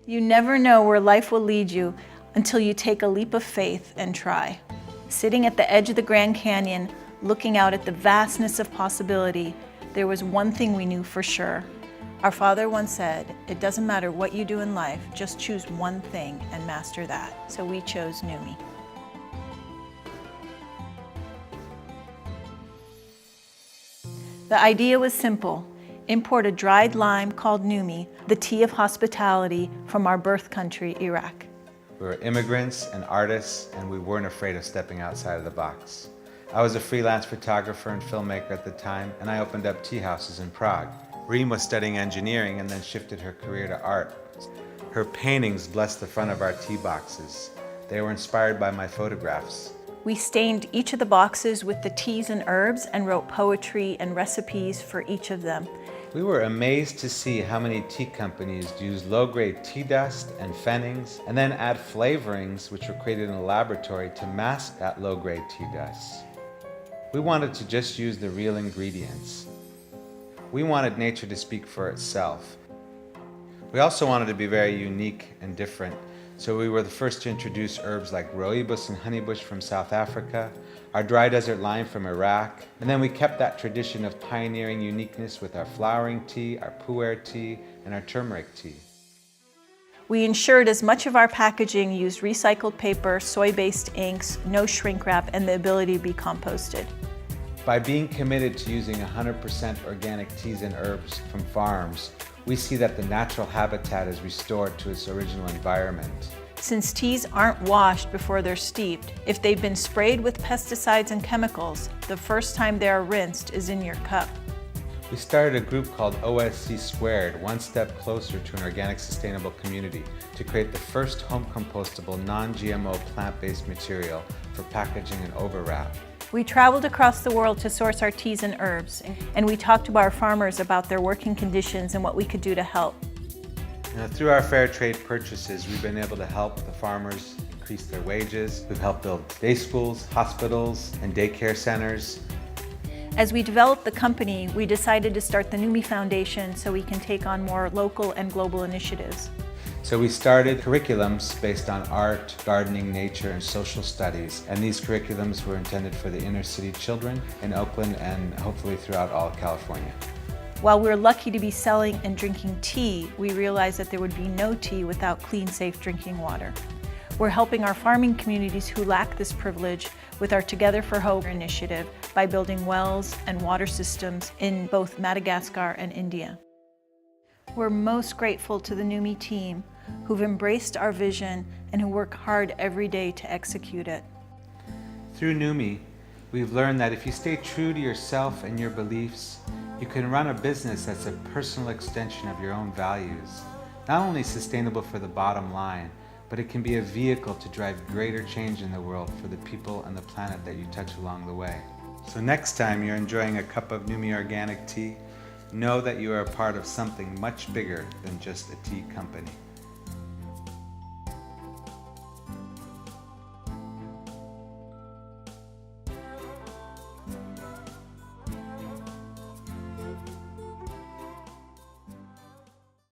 You never know where life will lead you until you take a leap of faith and try. Sitting at the edge of the Grand Canyon, looking out at the vastness of possibility, there was one thing we knew for sure. Our father once said, "It doesn't matter what you do in life, just choose one thing and master that." So we chose Numi. The idea was simple. Import a dried lime called Numi, the tea of hospitality, from our birth country, Iraq. We were immigrants and artists, and we weren't afraid of stepping outside of the box. I was a freelance photographer and filmmaker at the time, and I opened up tea houses in Prague. Reem was studying engineering and then shifted her career to art. Her paintings blessed the front of our tea boxes. They were inspired by my photographs. We stained each of the boxes with the teas and herbs and wrote poetry and recipes for each of them. We were amazed to see how many tea companies use low-grade tea dust and pfennigs and then add flavorings which were created in a laboratory to mask that low-grade tea dust. We wanted to just use the real ingredients. We wanted nature to speak for itself. We also wanted to be very unique and different, so we were the first to introduce herbs like rooibos and honeybush from South Africa, our dry desert lime from Iraq, and then we kept that tradition of pioneering uniqueness with our flowering tea, our pu'er tea, and our turmeric tea. We ensured as much of our packaging used recycled paper, soy-based inks, no shrink wrap, and the ability to be composted. By being committed to using 100% organic teas and herbs from farms, we see that the natural habitat is restored to its original environment. Since teas aren't washed before they're steeped, if they've been sprayed with pesticides and chemicals, the first time they are rinsed is in your cup. We started a group called OSC Squared, one step closer to an organic sustainable community, to create the first home compostable non-GMO plant-based material for packaging and overwrap. We traveled across the world to source our teas and herbs, and we talked to our farmers about their working conditions and what we could do to help. Through our fair trade purchases, we've been able to help the farmers increase their wages. We've helped build day schools, hospitals, and daycare centers. As we developed the company, we decided to start the Numi Foundation so we can take on more local and global initiatives. So we started curriculums based on art, gardening, nature, and social studies. And these curriculums were intended for the inner city children in Oakland and hopefully throughout all of California. While we're lucky to be selling and drinking tea, we realized that there would be no tea without clean, safe drinking water. We're helping our farming communities who lack this privilege with our Together for Hope initiative by building wells and water systems in both Madagascar and India. We're most grateful to the Numi team who've embraced our vision and who work hard every day to execute it. Through Numi, we've learned that if you stay true to yourself and your beliefs, you can run a business that's a personal extension of your own values. Not only sustainable for the bottom line, but it can be a vehicle to drive greater change in the world for the people and the planet that you touch along the way. So next time you're enjoying a cup of Numi organic tea, know that you are a part of something much bigger than just a tea company.